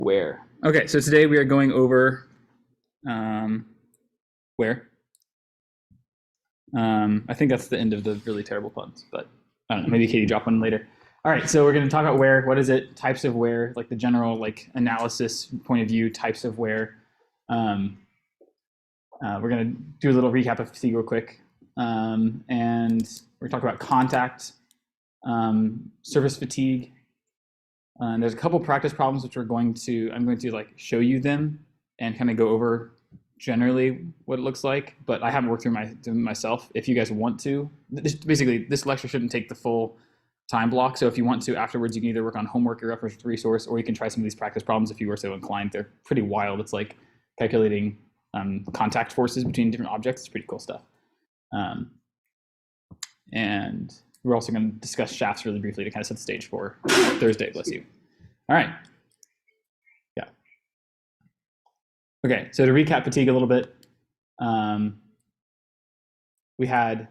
Where? Okay, so today we are going over where. I think that's the end of the really terrible puns, but I don't know. Maybe Katie drop one later. All right, so we're going to talk about where. What is it? Types of where, like the general like analysis point of view, types of where. We're going to do a little recap of fatigue real quick, and we're going to talk about contact, surface fatigue. There's a couple practice problems which I'm going to like show you them and kind of go over generally what it looks like, but I haven't worked through myself. If you guys want to, this lecture shouldn't take the full time block. So if you want to afterwards, you can either work on homework or reference resource, or you can try some of these practice problems if you were so inclined. They're pretty wild. It's like calculating contact forces between different objects. It's pretty cool stuff. And we're also going to discuss shafts really briefly to kind of set the stage for Thursday. Bless you. All right. Yeah. Okay, so to recap fatigue a little bit, we had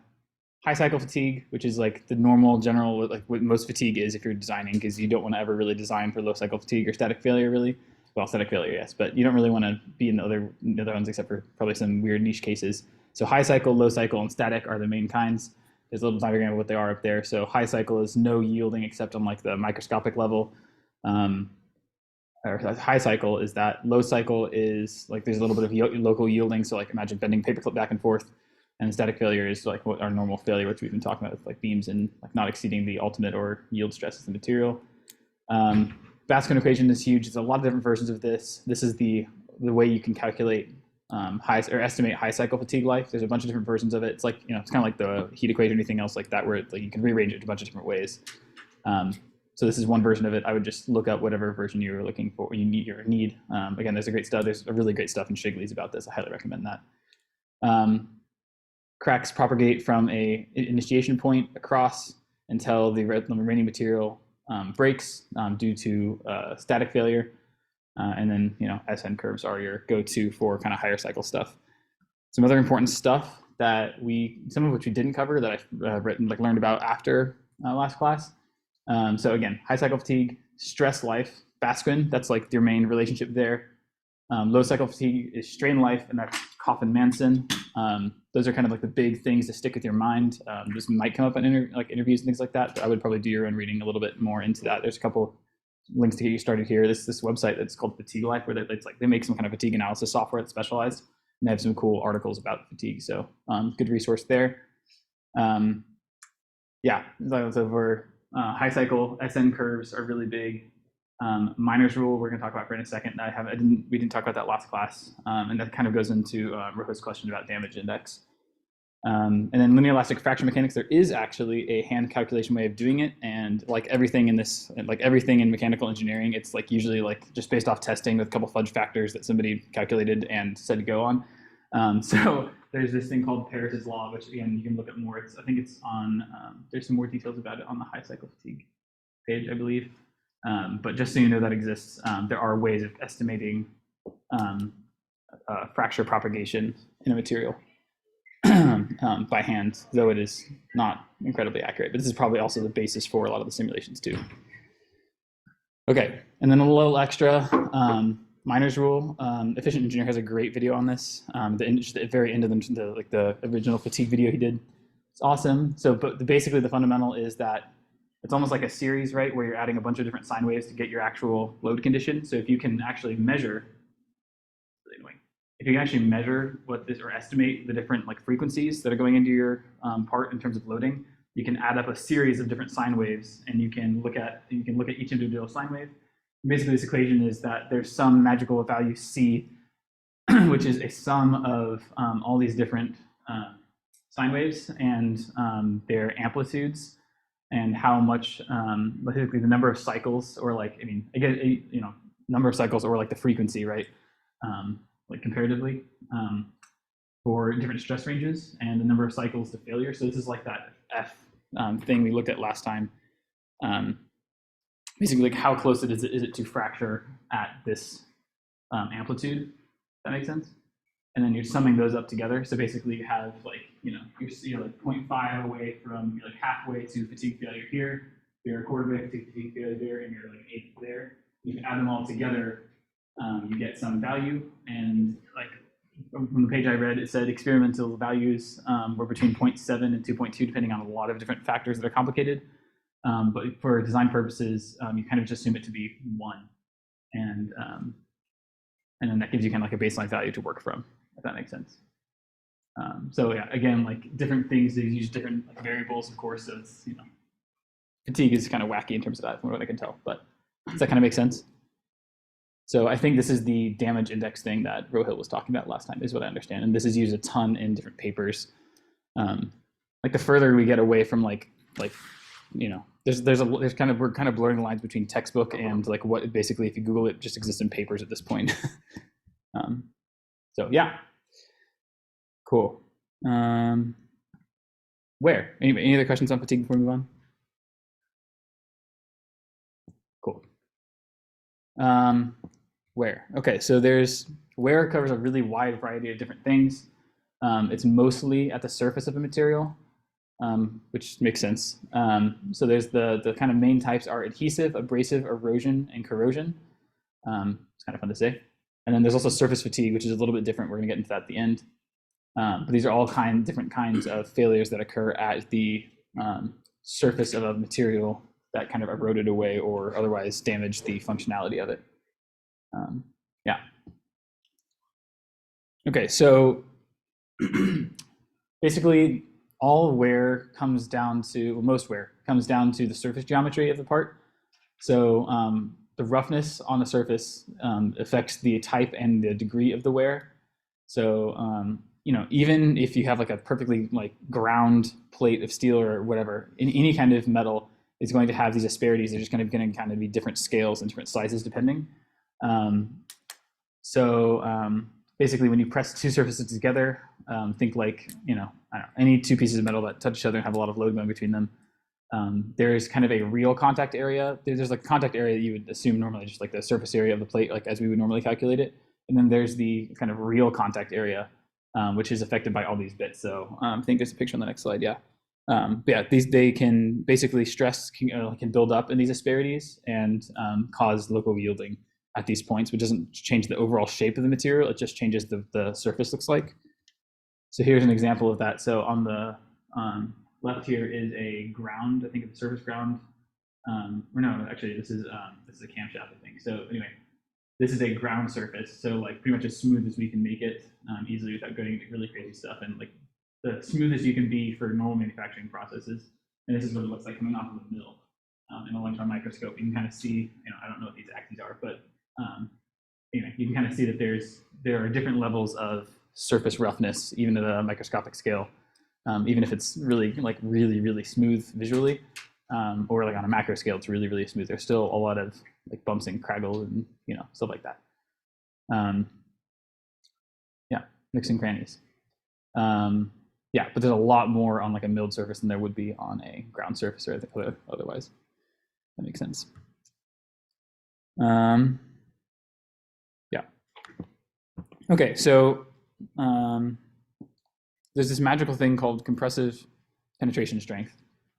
high cycle fatigue, which is like the normal general, like what most fatigue is if you're designing, because you don't want to ever really design for low cycle fatigue or static failure, really. Well, static failure, yes, but you don't really want to be in the other ones except for probably some weird niche cases. So high cycle, low cycle, and static are the main kinds. There's a little diagram of what they are up there. So high cycle is no yielding except on like the microscopic level. Or high cycle is that. Low cycle is like there's a little bit of local yielding. So like imagine bending paperclip back and forth. And static failure is like what our normal failure, which we've been talking about with like beams and like not exceeding the ultimate or yield stress of the material. Baskin equation is huge. There's a lot of different versions of this. This is the way you can calculate estimate high cycle fatigue life. There's a bunch of different versions of it. It's like, it's kind of like the heat equation or anything else like that, where like you can rearrange it a bunch of different ways. So this is one version of it. I would just look up whatever version you're looking for, you need. Again, there's a really great stuff in Shigley's about this. I highly recommend that. Cracks propagate from a initiation point across until the remaining material breaks due to static failure. And then, SN curves are your go-to for kind of higher cycle stuff. Some other important stuff that some of which we didn't cover that I've learned about after last class. So again, high cycle fatigue, stress life, Baskin, that's like your main relationship there. Low cycle fatigue is strain life, and that's Coffin-Manson. Those are kind of like the big things to stick with your mind. This might come up in interviews and things like that, but I would probably do your own reading a little bit more into that. There's a couple links to get you started here. This website that's called Fatigue Life, where they make some kind of fatigue analysis software that's specialized, and they have some cool articles about fatigue. So good resource there. Yeah, so for high cycle, SN curves are really big. Miner's rule, we're going to talk about for in a second. We didn't talk about that last class, and that kind of goes into Rojo's question about damage index. And then linear elastic fracture mechanics, there is actually a hand calculation way of doing it, and like everything in mechanical engineering, it's like usually like just based off testing with a couple fudge factors that somebody calculated and said to go on. So there's this thing called Paris's law, which again you can look at more. I think it's on. There's some more details about it on the high cycle fatigue page, I believe. But just so you know that exists, there are ways of estimating fracture propagation in a material by hand, though it is not incredibly accurate. But this is probably also the basis for a lot of the simulations too. Okay, and then a little extra, Miner's rule. Efficient Engineer has a great video on this. The very end of the original fatigue video he did. It's awesome. So, but basically the fundamental is that it's almost like a series, right, where you're adding a bunch of different sine waves to get your actual load condition. So if you can actually measure, or estimate the different frequencies that are going into your part in terms of loading, you can add up a series of different sine waves, and you can look at each individual sine wave. Basically, this equation is that there's some magical value C, which is a sum of all these different sine waves and their amplitudes, and how much, basically the number of cycles, or number of cycles, or the frequency, right? Comparatively, for different stress ranges, and the number of cycles to failure. So this is like that F thing we looked at last time. Basically, how close is it to fracture at this amplitude? That makes sense. And then you're summing those up together. So basically, you have you're 0.5 away from halfway to fatigue failure here. You're a quarter way to fatigue failure there, and you're 1/8 there. You can add them all together, you get some value, and like from the page I read, it said experimental values were between 0.7 and 2.2, depending on a lot of different factors that are complicated. But for design purposes, you kind of just assume it to be 1. And then that gives you kind of like a baseline value to work from, if that makes sense. So yeah, again, like different things, they use different like, variables, of course. So it's, fatigue is kind of wacky in terms of that, from what I can tell. But does that kind of make sense? So I think this is the damage index thing that Rohit was talking about last time, is what I understand. And this is used a ton in different papers. Like the further we get away from there's kind of, we're kind of blurring the lines between textbook and like what basically, if you Google it, just exists in papers at this point. So yeah, cool. Where? Any other questions on fatigue before we move on? Cool. Where? Okay, so where covers a really wide variety of different things. It's mostly at the surface of a material, which makes sense. So there's the kind of main types are adhesive, abrasive, erosion, and corrosion. It's kind of fun to say. And then there's also surface fatigue, which is a little bit different. We're going to get into that at the end. But these are all different kinds of failures that occur at the surface of a material that kind of eroded away or otherwise damaged the functionality of it. Yeah. Okay, so basically all wear comes down to, well, most wear comes down to the surface geometry of the part. So the roughness on the surface affects the type and the degree of the wear. So even if you have like a perfectly like ground plate of steel or whatever, in any kind of metal is going to have these asperities. They're just going to kind of be different scales and different sizes depending. Basically, when you press two surfaces together, think like I don't know, any two pieces of metal that touch each other and have a lot of load going between them. There's kind of a real contact area. There's like a contact area that you would assume normally just like the surface area of the plate, like as we would normally calculate it. And then there's the kind of real contact area, which is affected by all these bits. So I think there's a picture on the next slide. Yeah. But yeah, they can basically stress can build up in these asperities and cause local yielding at these points, which doesn't change the overall shape of the material. It just changes the surface looks like. So here's an example of that. So on the left here is a ground, I think it's a surface ground. Or no, actually this is a camshaft, I think. So anyway, this is a ground surface. So like pretty much as smooth as we can make it easily without going into really crazy stuff, and like the smoothest you can be for normal manufacturing processes. And this is what it looks like coming off of the mill. In a electron microscope, you can kind of see, I don't know what these axes are, but anyway, you can kind of see that there are different levels of surface roughness, even at a microscopic scale, even if it's really really smooth visually, or like on a macro scale, it's really, really smooth. There's still a lot of like bumps and craggles and stuff like that. Yeah, nooks and crannies. Yeah, but there's a lot more on like a milled surface than there would be on a ground surface or otherwise. That makes sense. Yeah. Okay, so there's this magical thing called compressive penetration strength.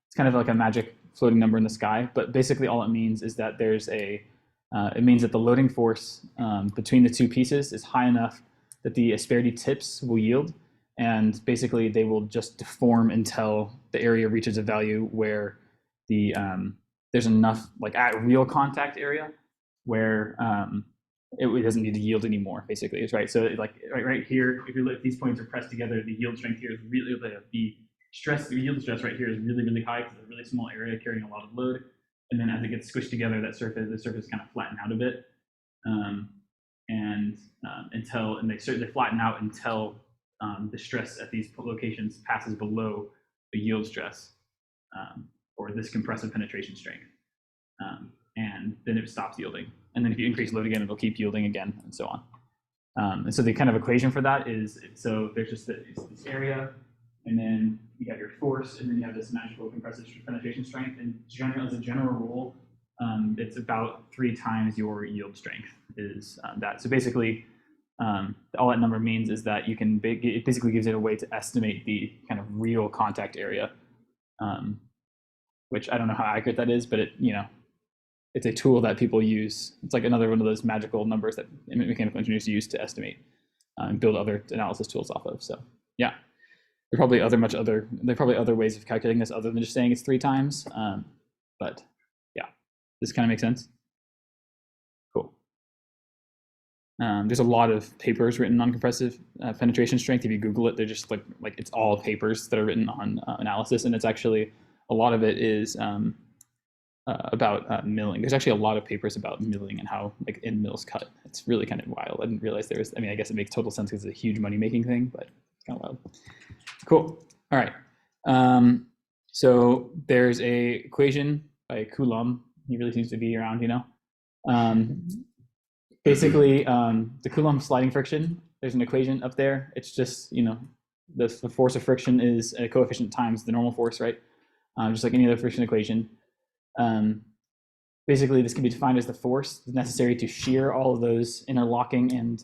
It's kind of like a magic floating number in the sky, but basically all it means is that it means that the loading force between the two pieces is high enough that the asperity tips will yield, and basically they will just deform until the area reaches a value where there's enough like at real contact area where it doesn't need to yield anymore. Basically, it's right. So like right here, if these points are pressed together, the yield strength here is really the yield stress right here is really, really high because it's a really small area carrying a lot of load. And then as it gets squished together, the surface kind of flatten out a bit, they flatten out until the stress at these locations passes below the yield stress, or this compressive penetration strength, and then it stops yielding. And then if you increase load again, it'll keep yielding again, and so on. And so the kind of equation for that is, so there's just this area, and then you have your force, and then you have this magical compressive penetration strength. And as a general rule, it's about 3 times your yield strength is that. So basically, all that number means is that it basically gives it a way to estimate the kind of real contact area, which I don't know how accurate that is, but it's a tool that people use. It's like another one of those magical numbers that mechanical engineers use to estimate and build other analysis tools off of. So yeah, there are probably other ways of calculating this other than just saying it's 3 times. But yeah, this kind of makes sense. Cool. There's a lot of papers written on compressive penetration strength. If you Google it, they're just like it's all papers that are written on analysis, and it's actually a lot of it is about milling. There's actually a lot of papers about milling and how like end mills cut. It's really kind of wild. I didn't realize there was. I mean, I guess it makes total sense because it's a huge money making thing, but it's kind of wild. Cool. All right. So there's a equation by Coulomb. He really seems to be around, you know. Basically, the Coulomb sliding friction. There's an equation up there. It's just, you know, the force of friction is a coefficient times the normal force, right? Just like any other friction equation. Basically, this can be defined as the force necessary to shear all of those interlocking and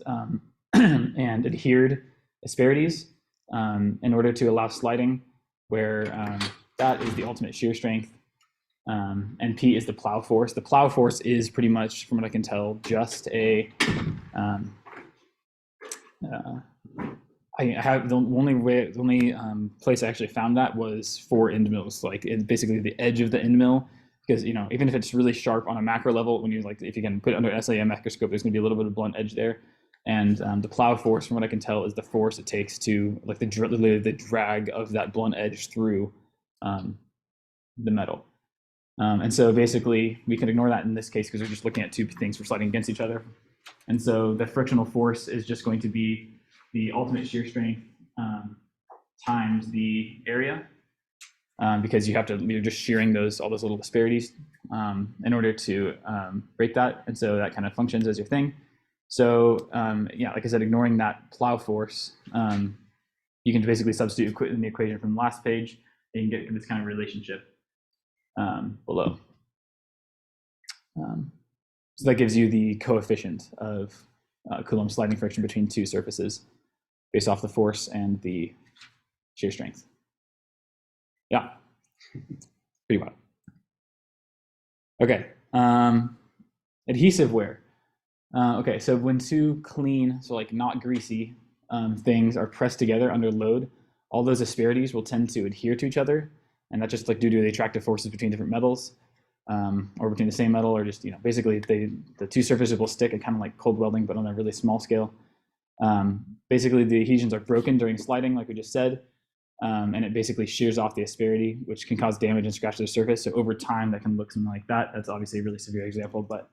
and adhered asperities in order to allow sliding, where that is the ultimate shear strength. And P is the plow force. The plow force is pretty much, from what I can tell, just a I have the only place I actually found that was for end mills, like it's basically the edge of the end mill, because you know, even if it's really sharp on a macro level, when you like, if you can put it under an SIM microscope, there's going to be a little bit of blunt edge there. And the plow force, from what I can tell, is the force it takes to like the drag of that blunt edge through the metal. And so basically, we can ignore that in this case because we're just looking at 2 things for sliding against each other. And so the frictional force is just going to be the ultimate shear strength times the area, because you're just shearing all those little disparities in order to break that. And so that kind of functions as your thing. So yeah, like I said, ignoring that plow force, you can basically substitute in the equation from the last page, and you can get this kind of relationship below. So that gives you the coefficient of Coulomb sliding friction between 2 surfaces based off the force and the shear strength. Yeah, pretty wild. Okay, adhesive wear. Okay, so when 2 clean, so like not greasy things are pressed together under load, all those asperities will tend to adhere to each other, and that's just like due to the attractive forces between different metals, or between the same metal, or just, you know, basically the 2 surfaces will stick, and kind of like cold welding, but on a really small scale. Basically, the adhesions are broken during sliding, like we just said, and it basically shears off the asperity, which can cause damage and scratch to the surface. So over time, that can look something like that. That's obviously a really severe example, but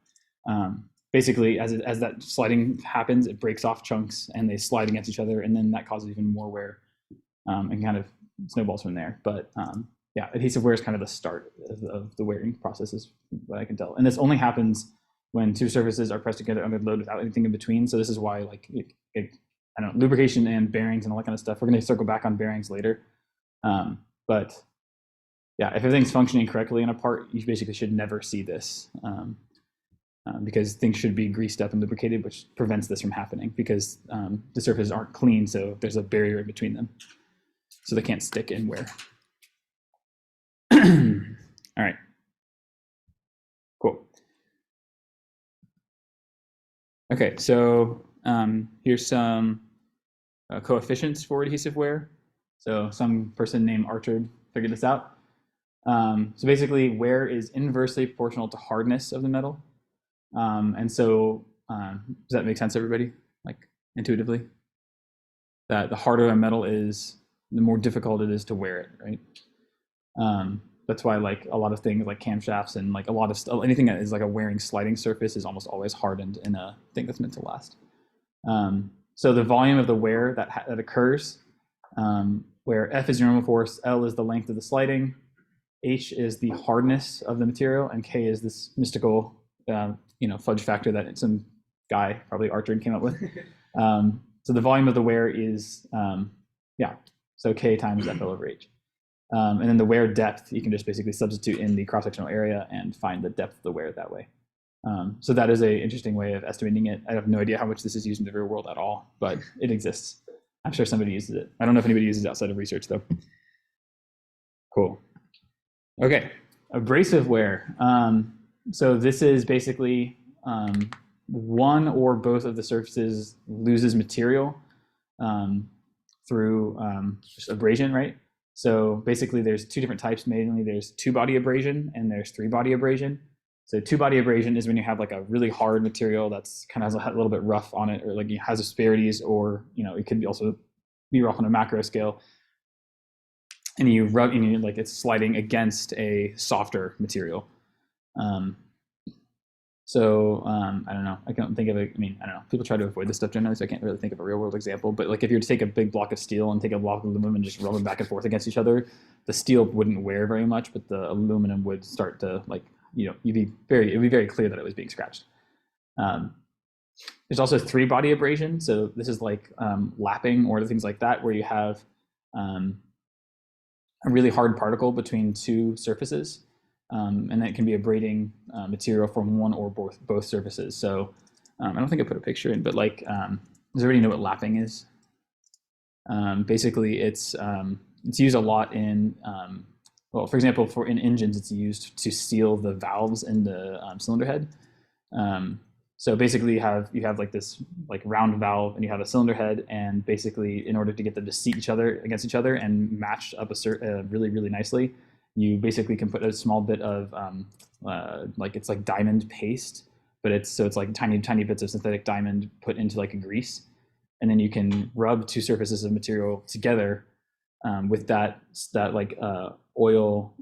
basically, as that sliding happens, it breaks off chunks, and they slide against each other, and then that causes even more wear, and kind of snowballs from there. But yeah, adhesive wear is kind of the start of the wearing process, is what I can tell. And this only happens when 2 surfaces are pressed together under load without anything in between. So this is why, like, I don't know, lubrication and bearings and all that kind of stuff. We're going to circle back on bearings later. But yeah, if everything's functioning correctly in a part, you basically should never see this, because things should be greased up and lubricated, which prevents this from happening because the surfaces aren't clean, so there's a barrier in between them, so they can't stick and wear. All right, cool. Okay, so here's some coefficients for adhesive wear. So some person named Archer figured this out. So basically, wear is inversely proportional to hardness of the metal. And so does that make sense, everybody? Like intuitively? That the harder a metal is, the more difficult it is to wear it, right? That's why like a lot of things like camshafts and like a lot of anything that is like a wearing sliding surface is almost always hardened in a thing that's meant to last. So the volume of the wear that occurs, where F is your normal force, L is the length of the sliding, H is the hardness of the material, and K is this mystical fudge factor that some guy, probably Archer, came up with. So the volume of the wear is, so K times FL over H. And then the wear depth, you can just basically substitute in the cross-sectional area and find the depth of the wear that way. So that is an interesting way of estimating it. I have no idea how much this is used in the real world at all, but it exists. I'm sure somebody uses it. I don't know if anybody uses it outside of research, though. Cool. Okay, abrasive wear. So this is basically one or both of the surfaces loses material um, through just abrasion, right? So basically, there's two different types. Mainly, there's two-body abrasion and there's three-body abrasion. So two-body abrasion is when you have like a really hard material that's kind of has a little bit rough on it, or like it has asperities, or it could also be rough on a macro scale, and you rub, like it's sliding against a softer material. Um, I don't know. I can't think of it. I mean, I don't know. People try to avoid this stuff generally, so I can't really think of a real world example. But like if you were to take a big block of steel and take a block of aluminum and just rub them back and forth against each other, the steel wouldn't wear very much, but the aluminum would start to like, it'd be very clear that it was being scratched. Um, there's also three-body abrasion. So this is like lapping or things like that, where you have a really hard particle between two surfaces. And that can be abrading material from one or both surfaces. So I don't think I put a picture in, but like, does everybody know what lapping is? Basically, it's used a lot in, well, for example, in engines, it's used to seal the valves in the cylinder head. So basically, you have like this like round valve, and you have a cylinder head, and basically, in order to get them to seat each other against each other and match up really really nicely, you basically can put a small bit of like it's like diamond paste, but it's like tiny bits of synthetic diamond put into like a grease, and then you can rub two surfaces of material together with that like oil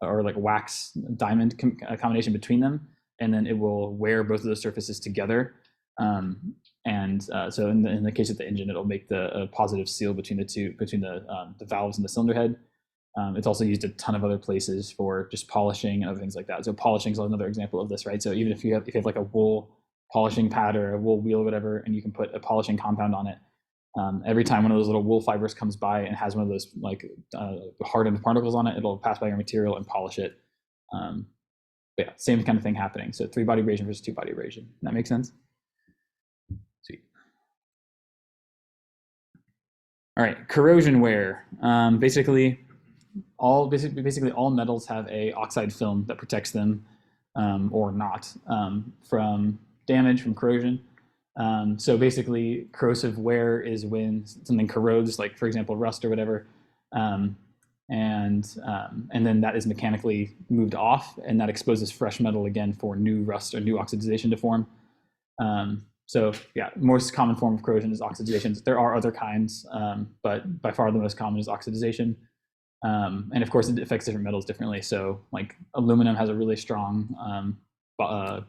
or like wax diamond combination between them, and then it will wear both of those surfaces together. So in the case of the engine, it'll make the positive seal between the valves and the cylinder head. It's also used a ton of other places for just polishing and other things like that. So polishing is another example of this, right? So even if you have like a wool polishing pad or a wool wheel or whatever, and you can put a polishing compound on it, every time one of those little wool fibers comes by and has one of those like hardened particles on it, it'll pass by your material and polish it. But yeah, same kind of thing happening. So three-body abrasion versus two-body abrasion. That makes sense? Sweet. All right, corrosion wear. Basically all metals have a oxide film that protects them or not from damage from corrosion. So basically, corrosive wear is when something corrodes, like for example, rust or whatever, and then that is mechanically moved off, and that exposes fresh metal again for new rust or new oxidization to form. So yeah, most common form of corrosion is oxidization. There are other kinds, but by far the most common is oxidization. And of course, it affects different metals differently. So like aluminum has a really strong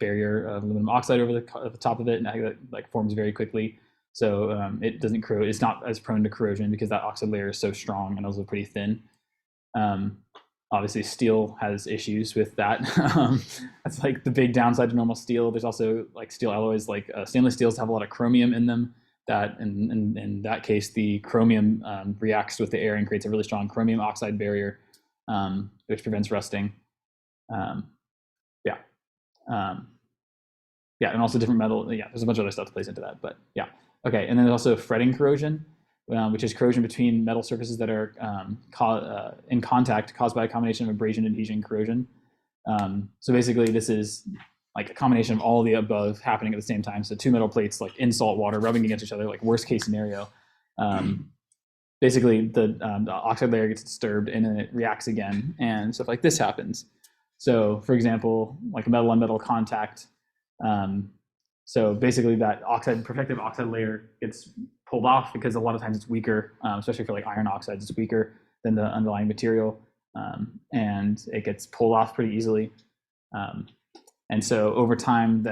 barrier of aluminum oxide over the top of it, and that like forms very quickly. So it doesn't corrode. It's not as prone to corrosion because that oxide layer is so strong and also pretty thin. Obviously, steel has issues with that. That's like the big downside to normal steel. There's also like steel alloys, like stainless steels have a lot of chromium in them. That in that case, the chromium reacts with the air and creates a really strong chromium oxide barrier, which prevents rusting. Yeah. Yeah, and also different metal. Yeah, there's a bunch of other stuff that plays into that, but yeah. Okay, and then there's also fretting corrosion, which is corrosion between metal surfaces that are in contact caused by a combination of abrasion, adhesion, corrosion. So basically, this is like a combination of all of the above happening at the same time. So two metal plates like in salt water rubbing against each other, like worst case scenario. Basically, the oxide layer gets disturbed and then it reacts again, and stuff like this happens. So, for example, like a metal on metal contact. So basically, that protective oxide layer gets pulled off because a lot of times it's weaker, especially for like iron oxides, it's weaker than the underlying material, and it gets pulled off pretty easily. And so over time,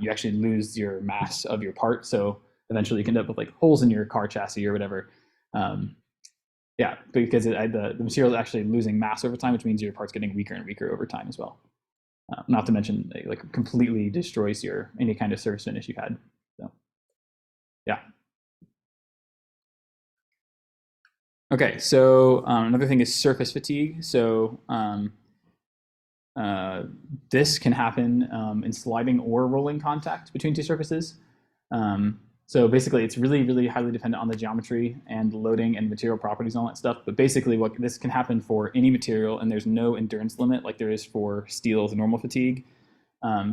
you actually lose your mass of your part. So eventually, you can end up with like holes in your car chassis or whatever. Yeah, because the material is actually losing mass over time, which means your part's getting weaker and weaker over time as well. Not to mention, it like completely destroys any kind of surface finish you had. So, yeah. Okay, so another thing is surface fatigue. So this can happen in sliding or rolling contact between two surfaces. So basically, it's really, really highly dependent on the geometry and loading and material properties and all that stuff. But basically, what this can happen for any material, and there's no endurance limit like there is for steel's normal fatigue.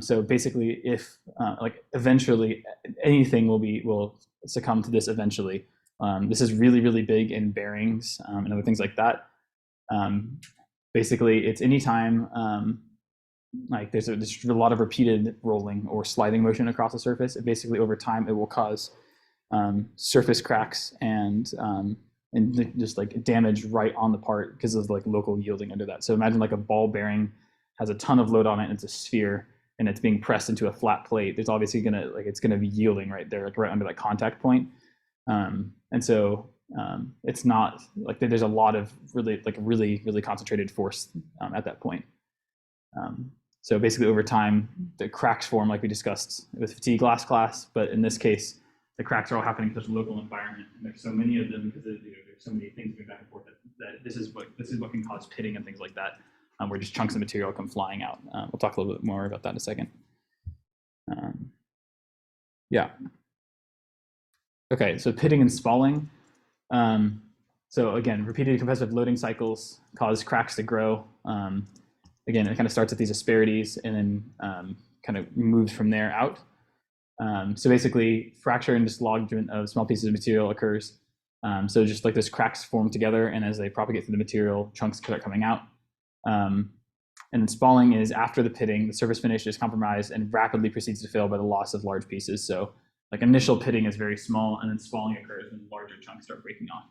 So basically, if like eventually anything will succumb to this eventually. This is really, really big in bearings and other things like that. Basically, it's anytime like there's a lot of repeated rolling or sliding motion across the surface. And basically, over time, it will cause surface cracks and just like damage right on the part because of like local yielding under that. So imagine like a ball bearing has a ton of load on it, and it's a sphere, and it's being pressed into a flat plate. There's obviously it's gonna be yielding right there, like right under that contact point. And so it's not like there's a lot of really concentrated force at that point. So basically, over time, the cracks form like we discussed with fatigue last class, but in this case, the cracks are all happening in such a local environment, and there's so many of them because there's so many things going back and forth that this is what can cause pitting and things like that, where just chunks of material come flying out. We'll talk a little bit more about that in a second. Yeah. Okay, so pitting and spalling. So again, repeated compressive loading cycles cause cracks to grow. Again, it kind of starts at these asperities and then kind of moves from there out. So basically, fracture and dislodgement of small pieces of material occurs. So just like those cracks form together, and as they propagate through the material, chunks start coming out. And then spalling is after the pitting, the surface finish is compromised and rapidly proceeds to fail by the loss of large pieces. So like initial pitting is very small, and then spalling occurs when larger chunks start breaking off.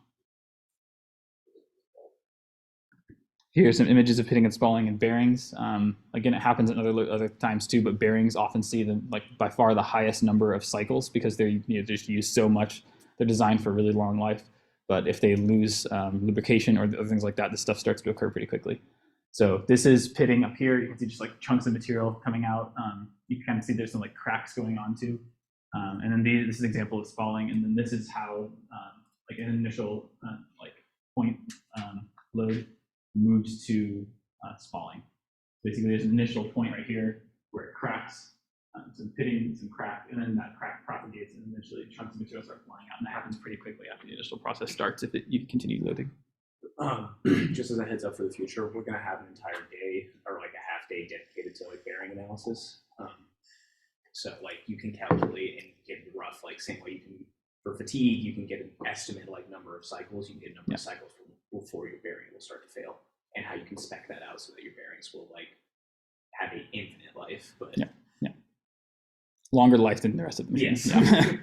Here are some images of pitting and spalling in bearings. Again, it happens in other times too, but bearings often see by far the highest number of cycles because they're just used so much. They're designed for a really long life, but if they lose lubrication or other things like that, this stuff starts to occur pretty quickly. So this is pitting up here. You can see just like chunks of material coming out. You can kind of see there's some like cracks going on too. And then this is an example of spalling, and then this is how like an initial like point load moves to spalling. Basically, there's an initial point right here where it cracks, some pitting, some crack, and then that crack propagates, and eventually chunks of material start flying out, and that happens pretty quickly after the initial process starts if you continue loading. Just as a heads up for the future, we're going to have an entire day or like a half day dedicated to like bearing analysis. So like you can calculate and get rough, like same way you can for fatigue, you can get an estimate like number of cycles. You can get a number of cycles before your bearing will start to fail, and how you can spec that out so that your bearings will like have an infinite life. But longer life than the rest of the machine. Yes. Yeah.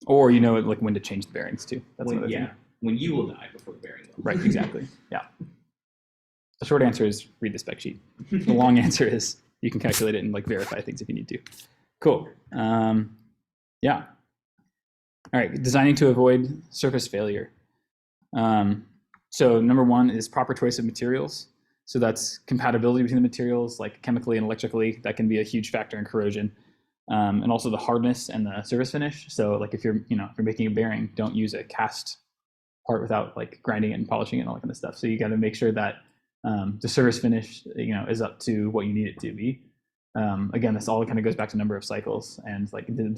Or like when to change the bearings too. That's another thing. When you will die before the bearing will. Right, exactly. Yeah. The short answer is read the spec sheet. The long answer is you can calculate it and like verify things if you need to. Cool. Yeah. All right, designing to avoid surface failure. So number one is proper choice of materials. So that's compatibility between the materials, like chemically and electrically. That can be a huge factor in corrosion. And also the hardness and the surface finish. So like if you're making a bearing, don't use a cast part without like grinding it and polishing it and all that kind of stuff. So you got to make sure that the surface finish is up to what you need it to be. Again, this all kind of goes back to number of cycles and like the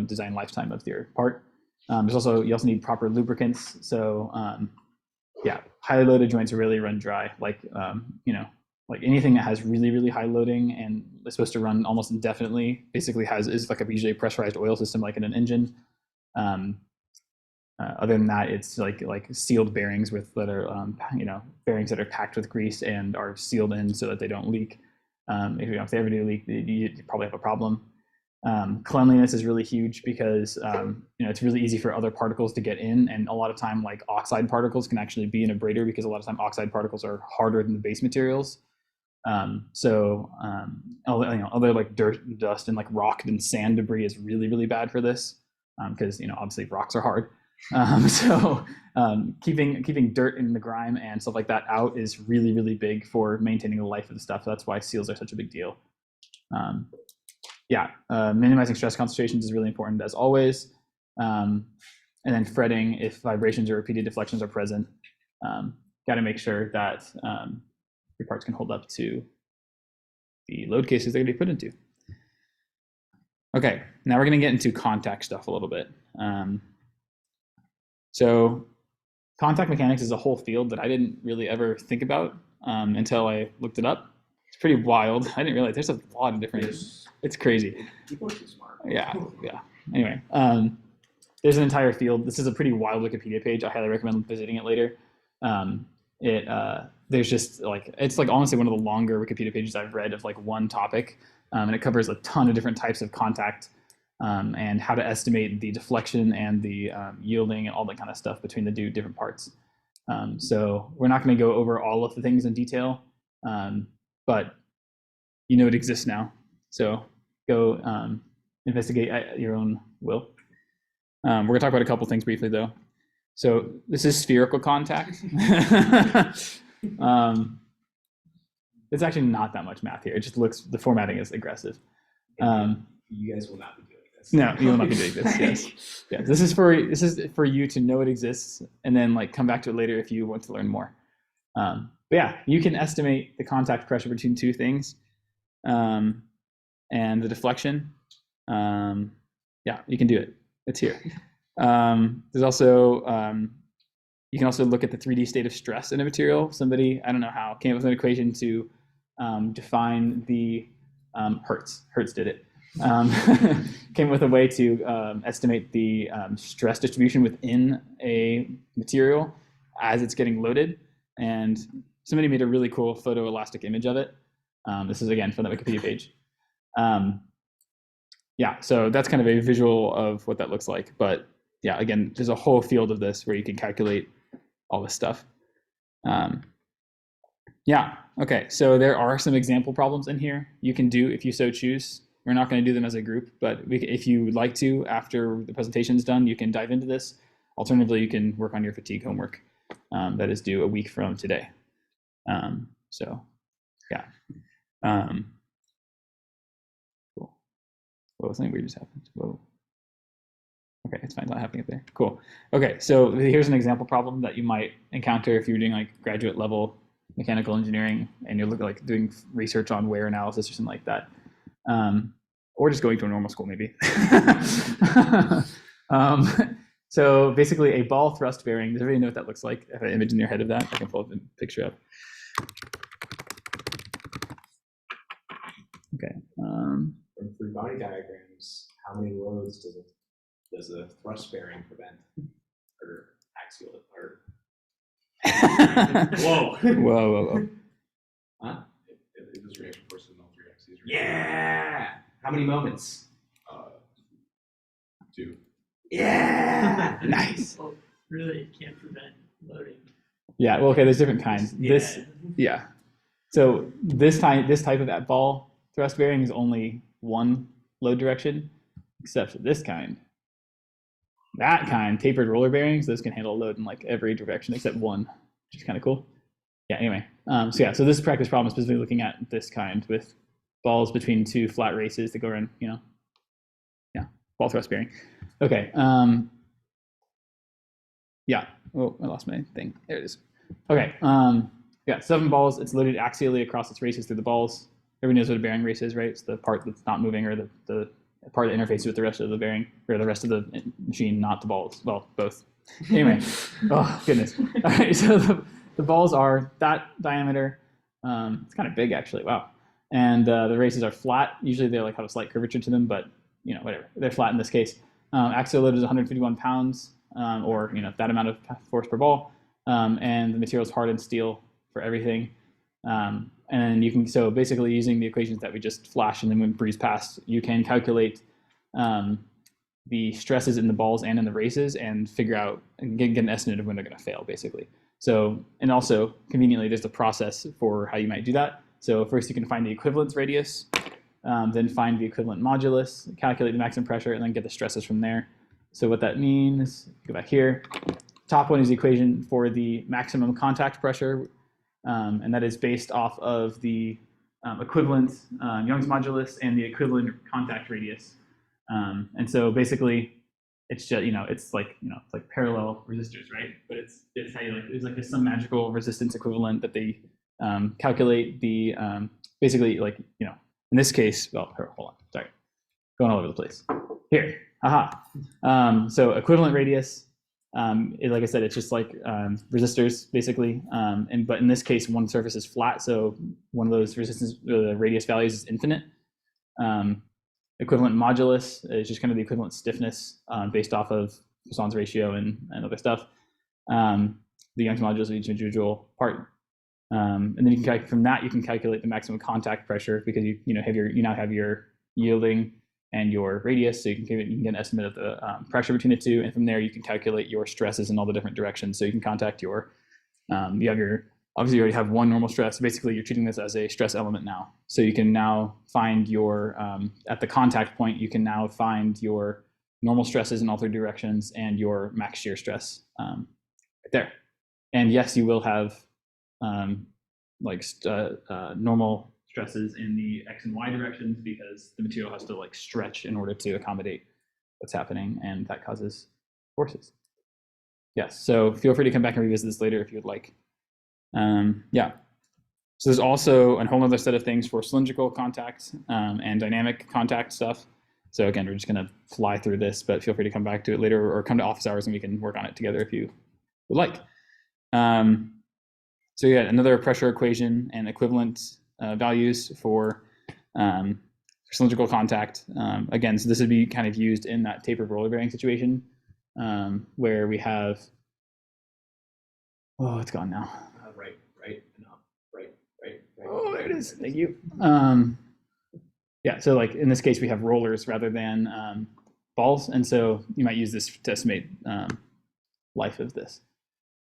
design lifetime of your part. You also need proper lubricants. So highly loaded joints really run dry. Like like anything that has really, really high loading and is supposed to run almost indefinitely basically is like usually a pressurized oil system like in an engine. Other than that, it's like sealed bearings that are bearings that are packed with grease and are sealed in so that they don't leak. If they ever do leak, you probably have a problem. Cleanliness is really huge because it's really easy for other particles to get in, and a lot of time like oxide particles can actually be in a braidor because a lot of time oxide particles are harder than the base materials. Other like dirt, dust, and like rock and sand debris is really, really bad for this because obviously rocks are hard. Keeping dirt in the grime and stuff like that out is really, really big for maintaining the life of the stuff. That's why seals are such a big deal. Minimizing stress concentrations is really important as always. And then fretting if vibrations or repeated deflections are present. Got to make sure that your parts can hold up to the load cases they're going to be put into. Okay, now we're going to get into contact stuff a little bit. So contact mechanics is a whole field that I didn't really ever think about until I looked it up. It's pretty wild. I didn't realize there's a lot of different. It's crazy. People are too smart. Yeah. Anyway, there's an entire field. This is a pretty wild Wikipedia page. I highly recommend visiting it later. There's just like, it's like honestly one of the longer Wikipedia pages I've read of like one topic, and it covers a ton of different types of contact, and how to estimate the deflection and the yielding and all that kind of stuff between the different parts. So we're not going to go over all of the things in detail, but you know it exists now. So go investigate at your own will. We're going to talk about a couple things briefly though. So this is spherical contact. It's actually not that much math here. It just looks, the formatting is aggressive. You guys will not be doing this. No, you will not be doing this. Yes. Yeah. This is for you to know it exists and then like come back to it later if you want to learn more. But yeah, you can estimate the contact pressure between two things, and the deflection. Yeah, you can do it. It's here. There's also, you can also look at the 3D state of stress in a material. Somebody, I don't know how, came up with an equation to define the Hertz. Hertz did it. Came up with a way to estimate the stress distribution within a material as it's getting loaded. And somebody made a really cool photoelastic image of it. This is, again, from the Wikipedia page. Yeah, so that's kind of a visual of what that looks like. But yeah, again, there's a whole field of this where you can calculate all this stuff. Yeah, okay, so there are some example problems in here you can do if you so choose. We're not going to do them as a group, but if you would like to, after the presentation is done, you can dive into this. Alternatively, you can work on your fatigue homework that is due a week from today. So yeah. Cool. Whoa, something weird just happened. Whoa. Okay, it's fine, it's not happening up there. Cool. Okay, so here's an example problem that you might encounter if you're doing like graduate level mechanical engineering and you're looking like doing research on wear analysis or something like that, or just going to a normal school maybe. So basically, a ball thrust bearing. Does everybody know what that looks like? I have an image in your head of that. I can pull the picture up. Okay. From free body diagrams, how many loads does a thrust bearing prevent, or axial, or whoa, whoa. Huh? It was reaction forces in all three axes. Yeah. How many moments? 2. Yeah. Nice. Well, really, it can't prevent loading. Yeah. Well, okay. There's different kinds. Yeah. So this type of that ball thrust bearing is only one load direction, except for this kind. That kind, tapered roller bearings, those can handle load in like every direction except one, which is kind of cool. Yeah, anyway. So this practice problem is specifically looking at this kind with balls between two flat races that go around, ball thrust bearing. Okay. Yeah. Oh, I lost my thing. There it is. Okay. Yeah, 7 balls. It's loaded axially across its races through the balls. Everybody knows what a bearing race is, right? It's the part that's not moving, or the part that interfaces with the rest of the bearing, or the rest of the machine, not the balls. Well, both. Anyway, oh goodness. All right, so the balls are that diameter. It's kind of big actually. Wow. And the races are flat. Usually they like have a slight curvature to them, but whatever. They're flat in this case. Axial load is 151 pounds, or that amount of force per ball. And the material is hardened steel for everything. And you can, so basically using the equations that we just flashed and then went breeze past, you can calculate the stresses in the balls and in the races and figure out and get an estimate of when they're going to fail, basically. So, and also conveniently, there's a process for how you might do that. So first you can find the equivalence radius, then find the equivalent modulus, calculate the maximum pressure, and then get the stresses from there. So what that means, go back here. Top one is the equation for the maximum contact pressure, and that is based off of the equivalent Young's modulus and the equivalent contact radius. And so basically, it's just it's like parallel resistors, right? But it's how you there's like some magical resistance equivalent that they calculate the basically in this case. Well, hold on, sorry. going all over the place. Here, aha. So equivalent radius, like I said, it's just like resistors basically. But in this case, one surface is flat, so one of those resistance radius values is infinite. Equivalent modulus is just kind of the equivalent stiffness based off of Poisson's ratio and other stuff. The Young's modulus of each individual part. And then you can calculate from that, you can calculate the maximum contact pressure because you now have your yielding and your radius, so you can get an estimate of the pressure between the two, and from there you can calculate your stresses in all the different directions. So you can contact your, you have your, obviously you already have one normal stress. Basically, you're treating this as a stress element now. So you can now find your, at the contact point, you can now find your normal stresses in all three directions and your max shear stress right there. And yes, you will have normal stresses in the X and Y directions because the material has to like stretch in order to accommodate what's happening, and that causes forces. Yes, so feel free to come back and revisit this later if you'd like. Yeah, so there's also a whole other set of things for cylindrical contact and dynamic contact stuff. So again, we're just gonna fly through this, but feel free to come back to it later or come to office hours and we can work on it together if you would like. So yeah, another pressure equation and equivalent values for cylindrical contact. Again, so this would be kind of used in that tapered roller bearing situation where we have, oh, it's gone now. Right, and up, right. Oh, there it is. Thank you. Yeah, so like in this case, we have rollers rather than balls, and so you might use this to estimate life of this,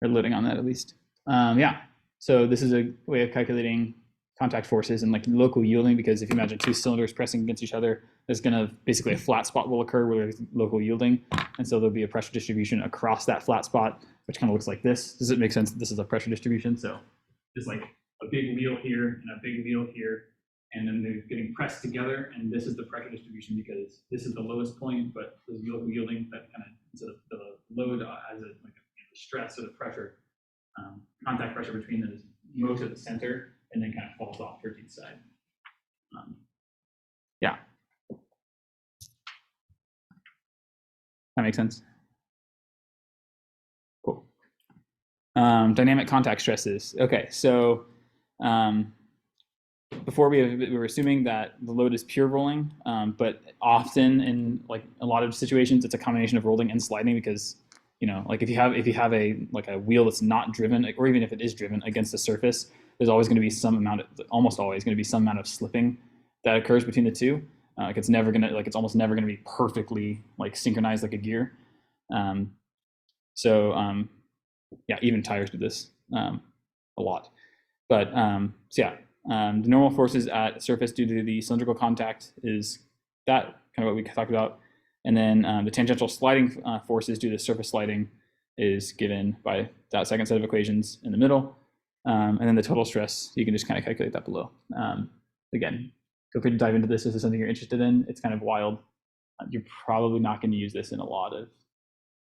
or loading on that at least. Yeah, so this is a way of calculating contact forces and like local yielding, because if you imagine two cylinders pressing against each other, there's gonna basically a flat spot will occur where there's local yielding, and so there'll be a pressure distribution across that flat spot, which kind of looks like this. Does it make sense that this is a pressure distribution? So there's like a big wheel here and a big wheel here, and then they're getting pressed together, and this is the pressure distribution because this is the lowest point, but there's local yielding that kind of, so the load as a like the stress or the pressure, contact pressure between them is most at the center and then kind of falls off towards each side. Yeah. That makes sense. Cool. Dynamic contact stresses. Okay, so before we were assuming that the load is pure rolling, but often in like a lot of situations, it's a combination of rolling and sliding because, you know, like if you have a like a wheel that's not driven, or even if it is driven against the surface, there's always going to be some amount of, almost always going to be some amount of slipping that occurs between the two. Like it's never gonna, like it's almost never gonna be perfectly like synchronized like a gear. Yeah, even tires do this a lot. But so yeah, the normal forces at surface due to the cylindrical contact is that kind of what we talked about. And then the tangential sliding forces due to surface sliding is given by that second set of equations in the middle. And then the total stress, you can just kind of calculate that below. Again, feel free to dive into this if it's something you're interested in. It's kind of wild. You're probably not going to use this in a lot of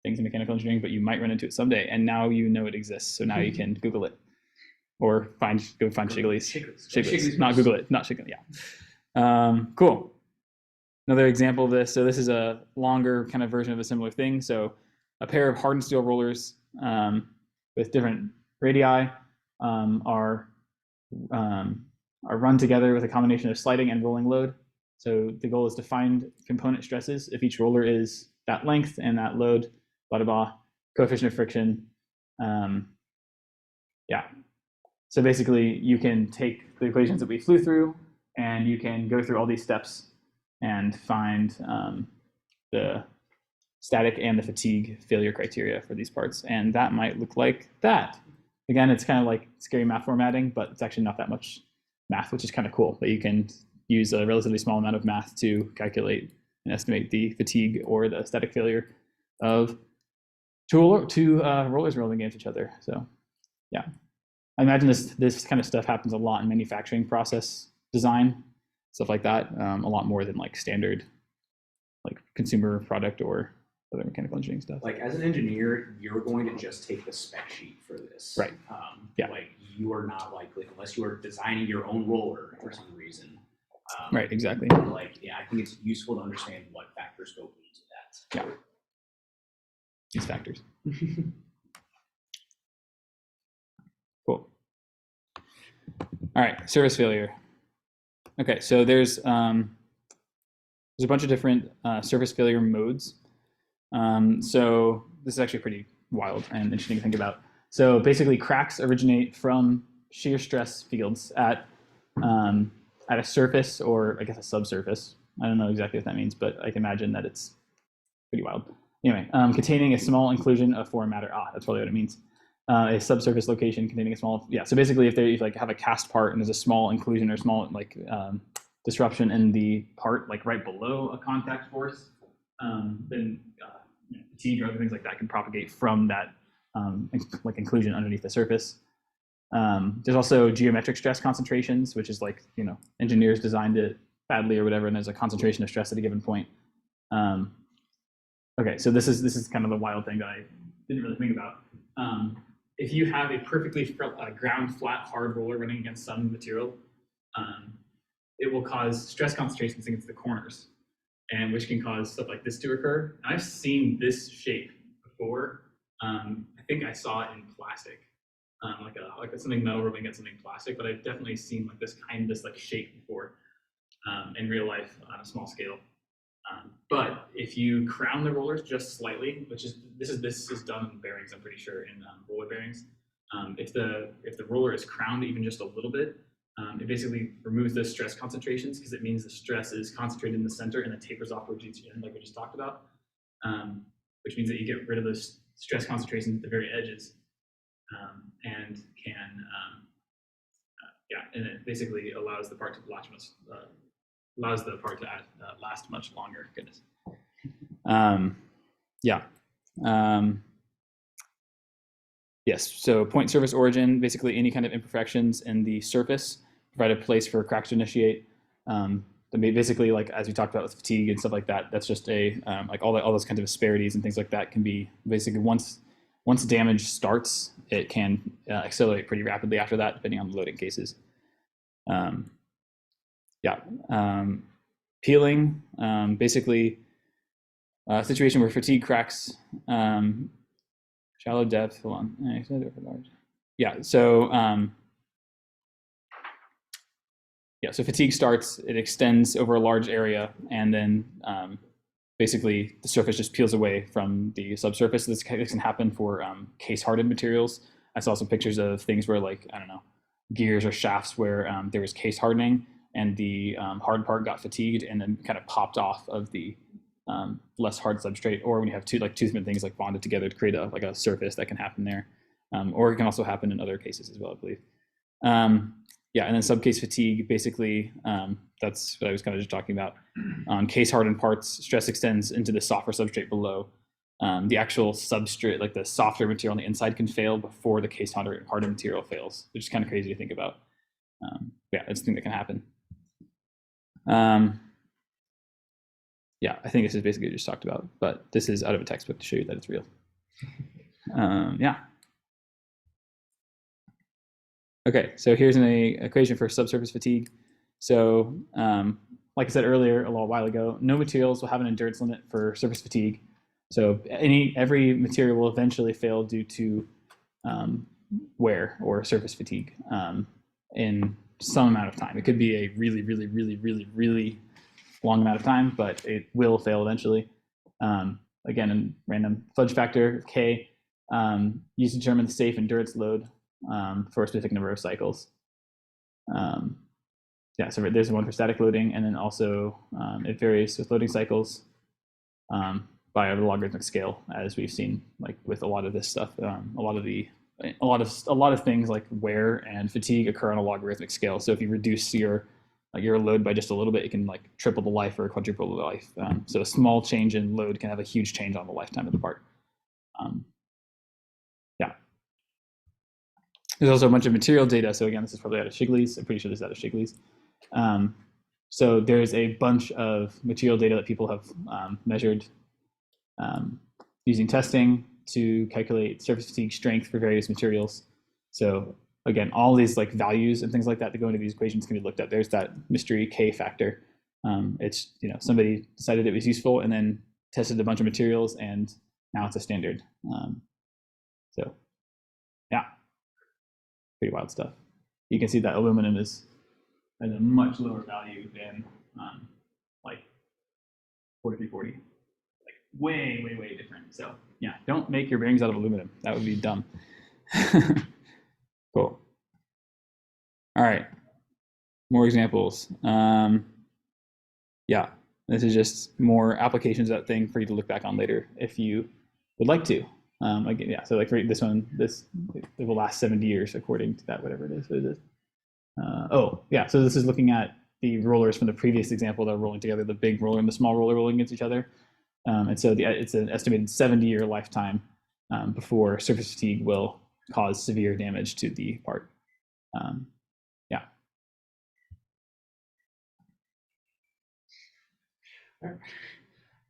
things in mechanical engineering, but you might run into it someday. And now you know it exists, so now you can Google it or go find Shigley's. Shigley's, not Google it, not Shigley. Yeah. Cool. Another example of this. So this is a longer kind of version of a similar thing. So a pair of hardened steel rollers with different radii are run together with a combination of sliding and rolling load. So the goal is to find component stresses if each roller is that length and that load, blah, blah, blah, coefficient of friction. Yeah. So basically you can take the equations that we flew through and you can go through all these steps and find the static and the fatigue failure criteria for these parts. And that might look like that. Again, it's kind of like scary math formatting, but it's actually not that much math, which is kind of cool. But you can use a relatively small amount of math to calculate and estimate the fatigue or the static failure of two rollers rolling against each other. So yeah, I imagine this kind of stuff happens a lot in manufacturing process design, stuff like that, a lot more than like standard like consumer product or other mechanical engineering stuff. Like as an engineer, you're going to just take the spec sheet for this. Right. Yeah. Like you are not likely, unless you are designing your own roller for some reason, Right, exactly. Like, yeah, I think it's useful to understand what factors go into that. Yeah. These factors. Cool. All right, surface failure. Okay, so there's a bunch of different surface failure modes. So this is actually pretty wild and interesting to think about. So basically, cracks originate from shear stress fields at a surface, or I guess a subsurface. I don't know exactly what that means, but I can imagine that it's pretty wild. Anyway, containing a small inclusion of foreign matter. That's probably what it means. A subsurface location containing a small, yeah. So basically, if you like have a cast part and there's a small inclusion or small like disruption in the part, like right below a contact force, then fatigue or other things like that can propagate from that like inclusion underneath the surface. There's also geometric stress concentrations, which is like engineers designed it badly or whatever, and there's a concentration of stress at a given point. Okay, so this is kind of the wild thing that I didn't really think about. If you have a perfectly ground flat hard roller running against some material, it will cause stress concentrations against the corners, and which can cause stuff like this to occur. I've seen this shape before. I think I saw it in plastic, like something metal rubbing against something plastic. But I've definitely seen like this like shape before in real life on a small scale. But if you crown the rollers just slightly, which is this is done in bearings, I'm pretty sure, in roller bearings. If the roller is crowned even just a little bit, it basically removes those stress concentrations, because it means the stress is concentrated in the center and then tapers off towards each end, like we just talked about, which means that you get rid of those stress concentrations at the very edges, and can, and it basically allows the part to last much, last much longer. Goodness. Yes. So point surface origin, basically any kind of imperfections in the surface provide a place for cracks to initiate. Basically, like as we talked about with fatigue and stuff like that, that's just a like all those kinds of asperities and things like that can be basically once damage starts, it can accelerate pretty rapidly after that, depending on the loading cases. Peeling, basically a situation where fatigue cracks, shallow depth, hold on. So fatigue starts, it extends over a large area, and then basically the surface just peels away from the subsurface. This can happen for case hardened materials. I saw some pictures of things where, like, I don't know, gears or shafts where there was case hardening, and the hard part got fatigued and then kind of popped off of the less hard substrate, or when you have two thin things like bonded together to create a surface, that can happen there, or it can also happen in other cases as well, I believe. And then subcase fatigue, basically, that's what I was kind of just talking about. On case hardened parts, stress extends into the softer substrate below. The actual substrate, like the softer material on the inside, can fail before the case hardened material fails, which is kind of crazy to think about. It's a thing that can happen. I think this is basically what I just talked about, but this is out of a textbook to show you that it's real. Okay, so here's an equation for subsurface fatigue. So, like I said earlier, a little while ago, no materials will have an endurance limit for surface fatigue. So every material will eventually fail due to wear or surface fatigue in some amount of time. It could be a really, really, really, really, really long amount of time, but it will fail eventually. Again, in random fudge factor, K, used to determine the safe endurance load for a specific number of cycles. So there's one for static loading, and then also it varies with loading cycles by a logarithmic scale, as we've seen, like with a lot of this stuff. A lot of things like wear and fatigue occur on a logarithmic scale. So if you reduce your load by just a little bit, it can like triple the life or quadruple the life. So a small change in load can have a huge change on the lifetime of the part. There's also a bunch of material data. So again, this is probably out of Shigley's. I'm pretty sure this is out of Shigley's. So there's a bunch of material data that people have measured using testing to calculate surface fatigue strength for various materials. So again, all these like values and things like that go into these equations can be looked at. There's that mystery K factor. It's, somebody decided it was useful and then tested a bunch of materials, and now it's a standard. So yeah, pretty wild stuff. You can see that aluminum is at a much lower value than like 4340. Like way, way, way different. So yeah, don't make your bearings out of aluminum. That would be dumb. Cool. All right, more examples. Yeah, this is just more applications of that thing for you to look back on later if you would like to. Again, yeah, so like for this one, it will last 70 years according to that, whatever it is. What is it? Oh, yeah, so this is looking at the rollers from the previous example that are rolling together, the big roller and the small roller rolling against each other. And so it's an estimated 70-year lifetime before surface fatigue will cause severe damage to the part. Yeah.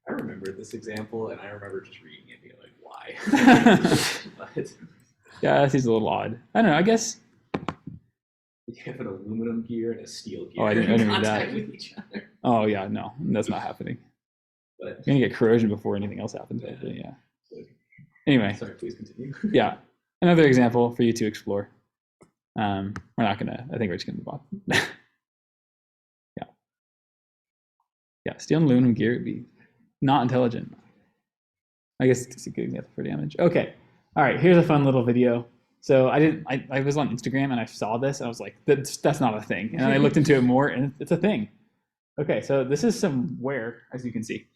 I remember this example, and I remember just reading it and being like, why? But Yeah, that seems a little odd. I don't know, I guess. you have an aluminum gear and a steel gear Oh, I didn't in read that. contact with each other. Oh, yeah, no, that's not happening. But You're going to get corrosion before anything else happens. Yeah. But yeah. Anyway, sorry, please continue. yeah, another example for you to explore. We're not going to, I think we're just going to move on. Yeah. Yeah, steel and aluminum gear would be not intelligent. I guess it's a good example for damage. Okay. All right, here's a fun little video. So I was on Instagram and I saw this and I was like, that's not a thing. And I looked into it more and it's a thing. Okay, so this is some wear, as you can see.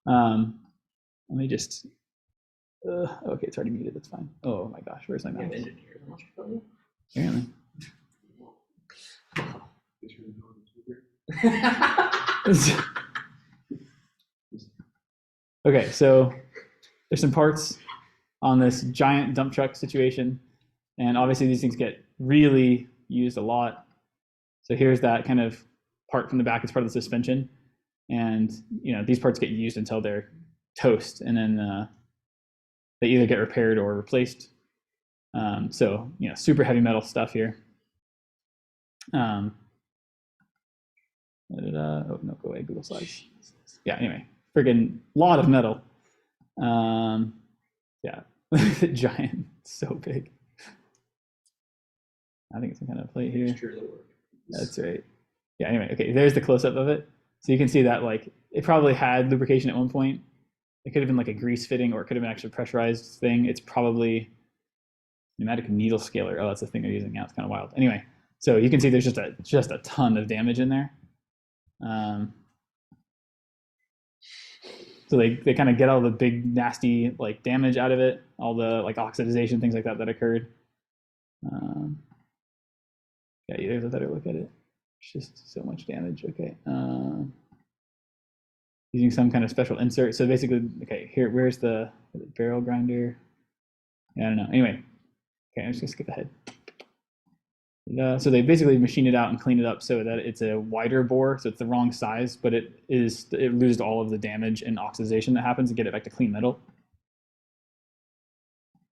Let me just, okay, it's already muted, that's fine. Oh my gosh, where's my mouse? Apparently. Okay, so there's some parts on this giant dump truck situation, and obviously these things get really used a lot. So here's that kind of part from the back. It's part of the suspension, and these parts get used until they're toast, and then they either get repaired or replaced. So super heavy metal stuff here. Oh no, go away, Google Slides. Yeah, anyway, friggin' lot of metal. Yeah, giant, so big. I think it's some kind of plate here. That's right. Yeah, anyway, okay, there's the close-up of it. So you can see that like it probably had lubrication at one point. It could have been like a grease fitting, or it could have been actually a pressurized thing. It's probably pneumatic needle scaler. Oh, that's the thing they're using now. It's kind of wild. Anyway, so you can see there's just a ton of damage in there. So they kind of get all the big nasty like damage out of it, all the like oxidization, things like that occurred. Yeah, there's a better look at it. It's just so much damage. Okay. Using some kind of special insert. So basically, okay, where's the barrel grinder? Yeah, I don't know. Anyway, okay, I'm just gonna skip ahead. So they basically machine it out and clean it up so that it's a wider bore, so it's the wrong size, but it loses all of the damage and oxidation that happens to get it back to clean metal.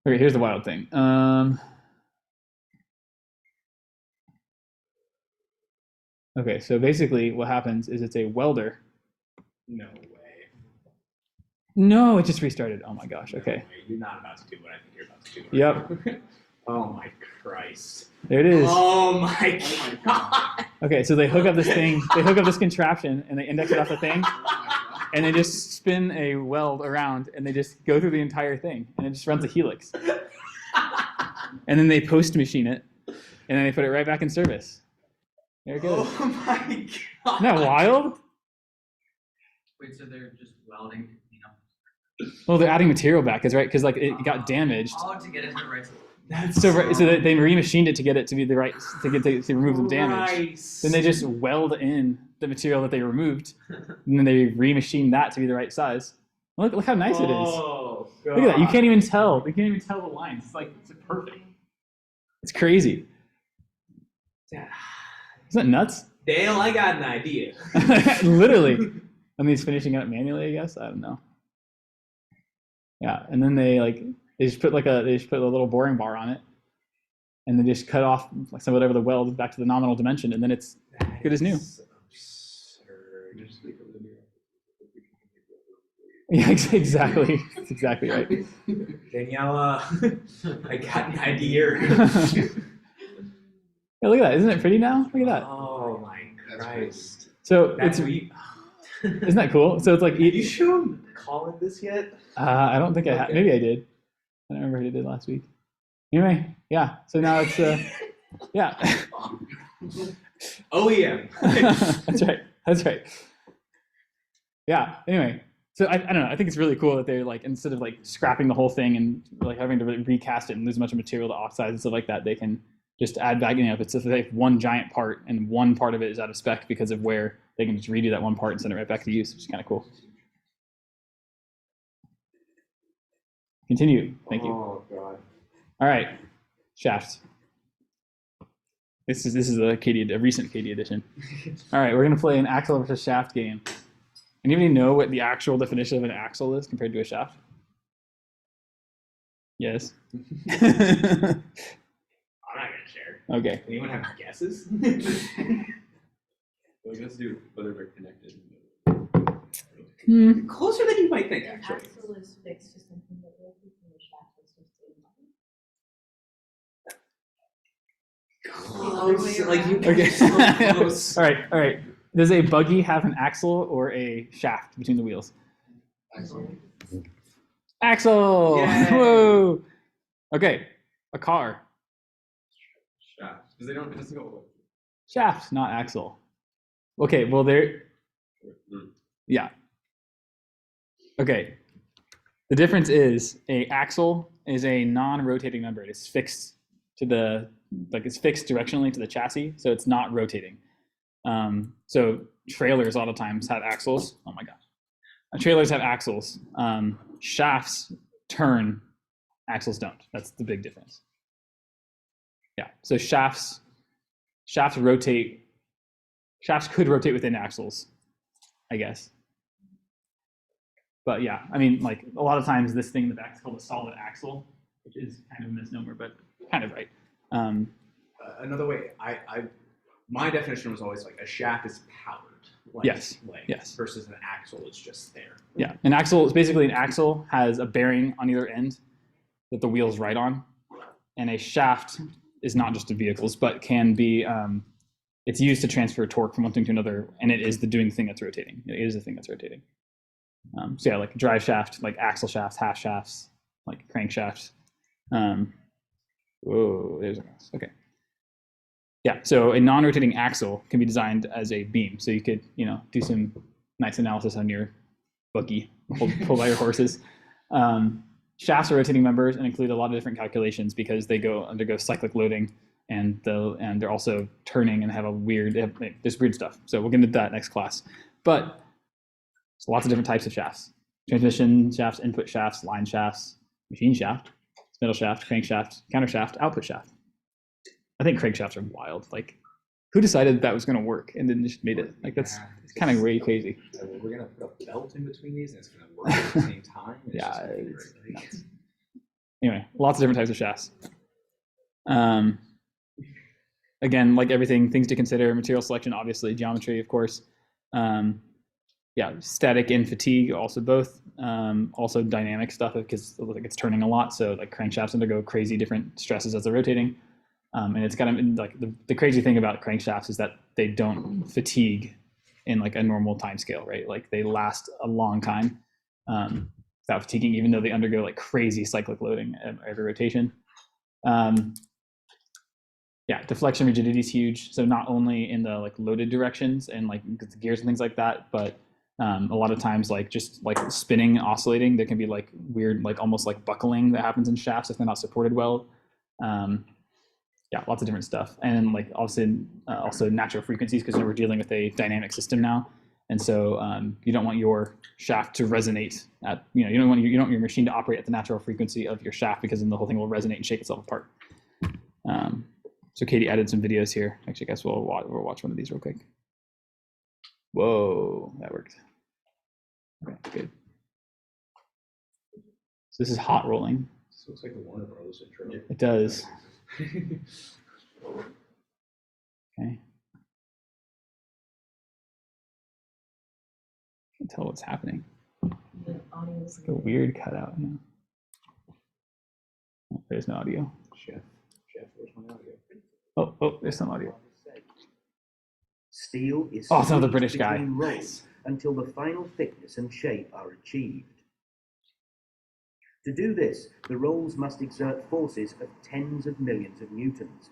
Okay, here's the wild thing. Okay, so basically what happens is it's a welder. No way. No, it just restarted. Oh my gosh, okay. No way. You're not about to do what I think you're about to do. Yep. Oh my Christ. There it is. Oh my God. Okay, so they hook up this thing, they hook up this contraption, and they index it off the thing, and they just spin a weld around, and they just go through the entire thing, and it just runs a helix. And then they post-machine it, and then they put it right back in service. There it goes. Oh my God. Isn't that wild? Wait, so they're just welding to clean up? Well, they're adding material back, because like it got damaged. Oh, to get it to the right. So they remachined it to get it to be the right to remove the damage. Then they just weld in the material that they removed, and then they remachined that to be the right size. Look how nice it is. Oh, Look at that. You can't even tell. You can't even tell the lines. It's perfect. It's crazy. Isn't that nuts? Dale, I got an idea. Literally. And he's finishing it up manually, I guess. I don't know. Yeah, and then they just put a little boring bar on it, and then just cut off like some whatever the weld back to the nominal dimension, and then it's good as new. That's absurd. Just think of the new. Yeah, exactly. That's exactly right. Daniela, I got an idea. Yeah, look at that. Isn't it pretty now? Look at that. Oh my Christ. So That's it's, what you, isn't that cool? So it's like, have you shown Colin this yet? I don't think I Okay. maybe I did. I don't remember what I did last week. Anyway, yeah. So now it's yeah. OEM. That's right. That's right. Yeah. Anyway, so I don't know. I think it's really cool that they're like, instead of like scrapping the whole thing and like having to recast it and lose a bunch of material to oxides and stuff like that, they can just add back. You know, if it's like one giant part and one part of it is out of spec because of where, they can just redo that one part and send it right back to use, which is kind of cool. Continue. Thank you. Oh God. All right, shafts. This is a recent KD edition. All right, we're gonna play an axle versus shaft game. Anybody know what the actual definition of an axle is compared to a shaft? Yes. I'm not gonna share. Okay. Anyone have guesses? Well, let's do whether they're connected. Closer than you might think, An actually. axle is fixed to something that rotates and the shaft is just a line. Close. Like you Okay. so close. All right. All right. Does a buggy have an axle or a shaft between the wheels? Axle. Yay. Whoa. Okay. A car. Shaft. Because they don't, it doesn't go. Shaft, not axle. Okay. Well, there. Yeah. Okay. The difference is a axle is a non-rotating member. It is fixed to the, like it's fixed directionally to the chassis, so it's not rotating. So trailers a lot of times have axles. Oh my gosh. Trailers have axles. Shafts turn, axles don't. That's the big difference. Yeah. So shafts rotate. Shafts could rotate within axles, I guess. But yeah, I mean, like a lot of times this thing in the back is called a solid axle, which is kind of a misnomer, but kind of right. Another way, my definition was always like a shaft is powered. Like, Yes. Like, Yes. Versus an axle is just there. Yeah, an axle is basically, an axle has a bearing on either end that the wheels ride on, and a shaft is not just a vehicles, but can be, it's used to transfer torque from one thing to another, and it is doing the thing that's rotating. It is the thing that's rotating. So yeah, like drive shaft, like axle shafts, half shafts, like crankshafts. Whoa, there's a mouse. Okay. Yeah, so a non-rotating axle can be designed as a beam. So you could, do some nice analysis on your buggy, pulled by your horses. Shafts are rotating members and include a lot of different calculations because they undergo cyclic loading, and they're also turning and have there's weird stuff. So we'll get into that next class. But there's lots of different types of shafts: transmission shafts, input shafts, line shafts, machine shaft, spindle shaft, crankshaft, countershaft, output shaft. I think crankshafts are wild. Like, who decided that was going to work and then just made it? Like, that's kind of way crazy. So we're gonna put a belt in between these, and it's gonna work at the same time. It's Yeah, just gonna be it's great. nuts. Anyway, lots of different types of shafts. Again, like everything, things to consider: material selection, obviously, geometry, of course. Yeah, static and fatigue, also both. Also dynamic stuff because it's turning a lot. So like crankshafts undergo crazy different stresses as they're rotating. And it's kind of like the crazy thing about crankshafts is that they don't fatigue in like a normal time scale, right? Like they last a long time without fatiguing, even though they undergo like crazy cyclic loading every rotation. Yeah, deflection rigidity is huge. So not only in the like loaded directions and like the gears and things like that, but a lot of times like just like spinning, oscillating, there can be like weird, like almost like buckling that happens in shafts if they're not supported well. Yeah, lots of different stuff, and like also natural frequencies because we're dealing with a dynamic system now, and so you don't want your shaft to resonate at you don't want your machine to operate at the natural frequency of your shaft because then the whole thing will resonate and shake itself apart. So Katie added some videos here. Actually, I guess we'll watch one of these real quick. Whoa, that worked. Okay, good. So this is hot rolling. This looks like the Warner Brothers intro. It does. Okay. Can't tell what's happening. The audio is. Like a weird cutout. Yeah. Oh, there's no audio. Chef, where's my audio? Oh, there's some audio. Steel is Oh, it's another squeezed British guy. between rolls Nice. until the final thickness and shape are achieved. To do this, the rolls must exert forces of tens of millions of newtons,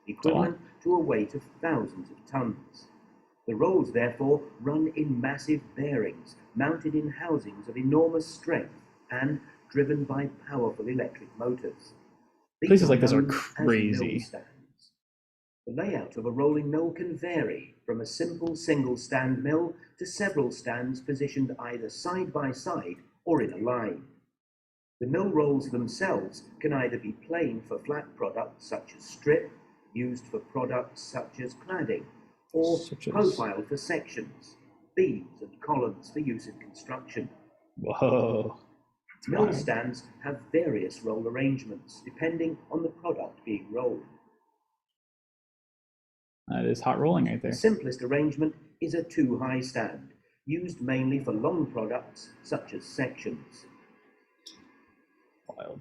equivalent to a weight of thousands of tons. The rolls, therefore, run in massive bearings, mounted in housings of enormous strength and driven by powerful electric motors. These Places like this are known as crazy. mill stands. The layout of a rolling mill can vary from a simple single stand mill to several stands positioned either side by side or in a line. The mill rolls themselves can either be plain for flat products such as strip, used for products such as cladding, or Such as- profiled for sections, beams and columns for use in construction. Whoa. Mill wild. stands have various roll arrangements depending on the product being rolled. That is hot rolling right The there. simplest arrangement is a two-high stand, used mainly for long products such as sections. Wild.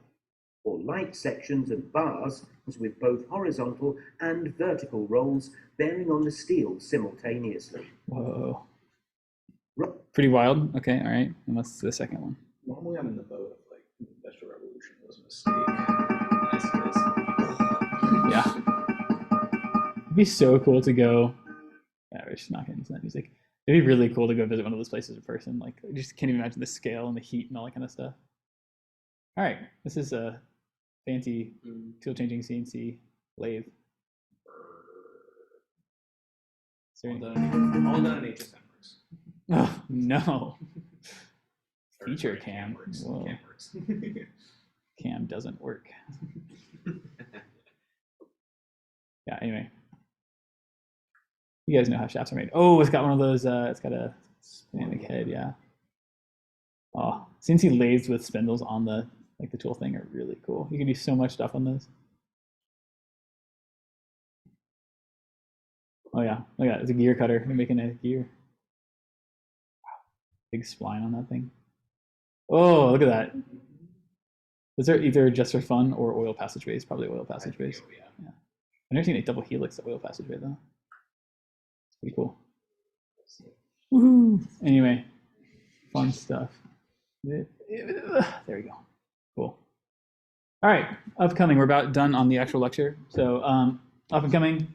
For light sections and bars, as with both horizontal and vertical rolls bearing on the steel simultaneously. Whoa. Ro- Pretty wild. Okay, all right. And what's the second one? Normally I'm in the boat of like the Industrial Revolution was a mistake. Nice, Yeah. It'd be so cool to go. Yeah, we're just not getting into that music. It'd be really cool to go visit one of those places in person. Like, I just can't even imagine the scale and the heat and all that kind of stuff. All right, this is a fancy tool changing CNC lathe. Is there All any- done in HSM works. Oh, no. Or, Feature sorry, cam. works. Whoa. Cam works. Cam doesn't work. Yeah, anyway. You guys know how shafts are made. Oh, it's got one of those, it's got a dynamic head, yeah. Oh, CNC lathes with spindles on the tool thing are really cool. You can do so much stuff on those. Oh yeah, look at that. It's a gear cutter. You're making a gear. Wow. Big spline on that thing. Oh, look at that. Those are either just for fun or oil passageways. Probably oil passageways. Oh, yeah. I've never seen a double helix oil passageway though. It's pretty cool. Woohoo! Anyway, fun stuff. There we go. Cool. All right, upcoming. We're about done on the actual lecture. So up and coming,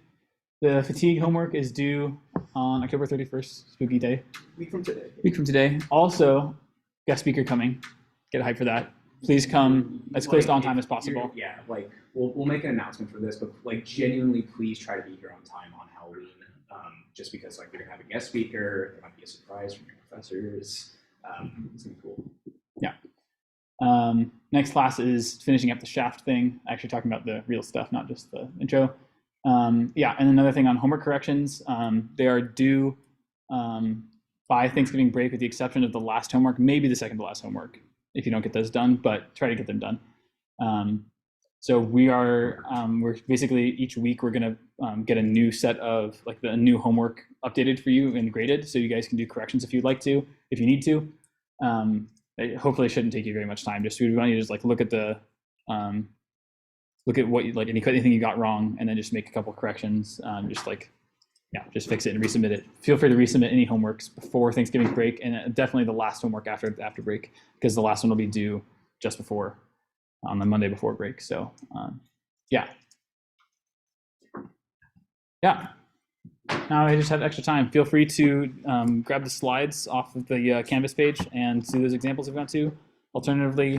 the fatigue homework is due on October 31st, spooky day. Week from today. Week from today. Also, guest speaker coming. Get hype for that. Please come as close to on time as possible. Yeah, like we'll make an announcement for this, but like genuinely, please try to be here on time on Halloween. Just because like you're gonna have a guest speaker, there might be a surprise from your professors. It's gonna be cool. Yeah. Next class is finishing up the shaft thing, actually talking about the real stuff, not just the intro. Yeah, and another thing on homework corrections, they are due by Thanksgiving break with the exception of the last homework, maybe the second to last homework if you don't get those done, but try to get them done. So we are, we're basically each week we're gonna get a new set of like the new homework updated for you and graded, so you guys can do corrections if you'd like to, if you need to. It hopefully shouldn't take you very much time. Just we want you to just like look at the, look at what you like anything you got wrong, and then just make a couple corrections. Just like, yeah, just fix it and resubmit it. Feel free to resubmit any homeworks before Thanksgiving break, and definitely the last homework after break, because the last one will be due just before, on the Monday before break. So yeah. Now I just have extra time. Feel free to grab the slides off of the Canvas page and do those examples if you want to. Alternatively,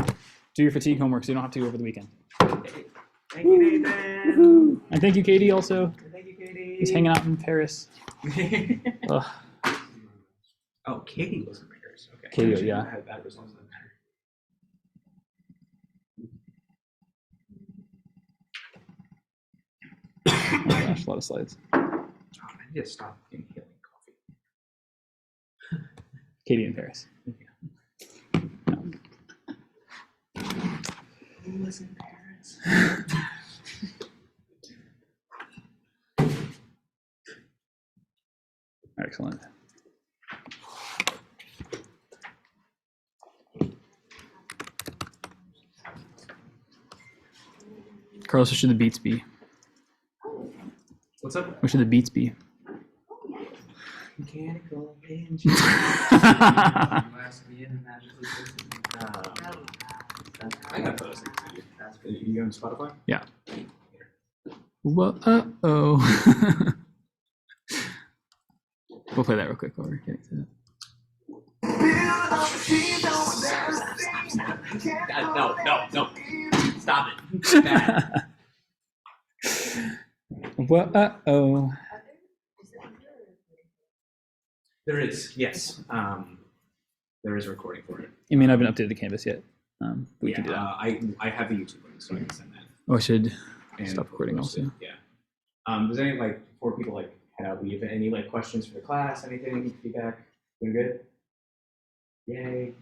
do your fatigue homework so you don't have to over the weekend. Thank you, Nathan. And thank you, Katie, also. Thank you, Katie. He's hanging out in Paris. Ugh. Oh, Katie was in Paris. Okay. Katie, yeah. I had bad results in that matter. Oh my gosh, a lot of slides. Oh, I need to stop inhaling coffee. Katie in Paris. Who was in Paris? Carlos, what should the beats be? What's up? What should the beats be? Mechanical engine. Last me in and magically fix it. I got those things too. You on Spotify? Yeah. Whoa, oh. We'll play that real quick while we're getting to that. No. Stop it. Bad. Whoa, oh. There is, yes. There is a recording for it. You may not have been updated to Canvas yet. But we can do that. I have the YouTube link, so I can send that. Oh, I should And stop recording post it, also. Yeah. Does any before people head out, leave any questions for the class? Anything? Feedback? Doing good? Yay.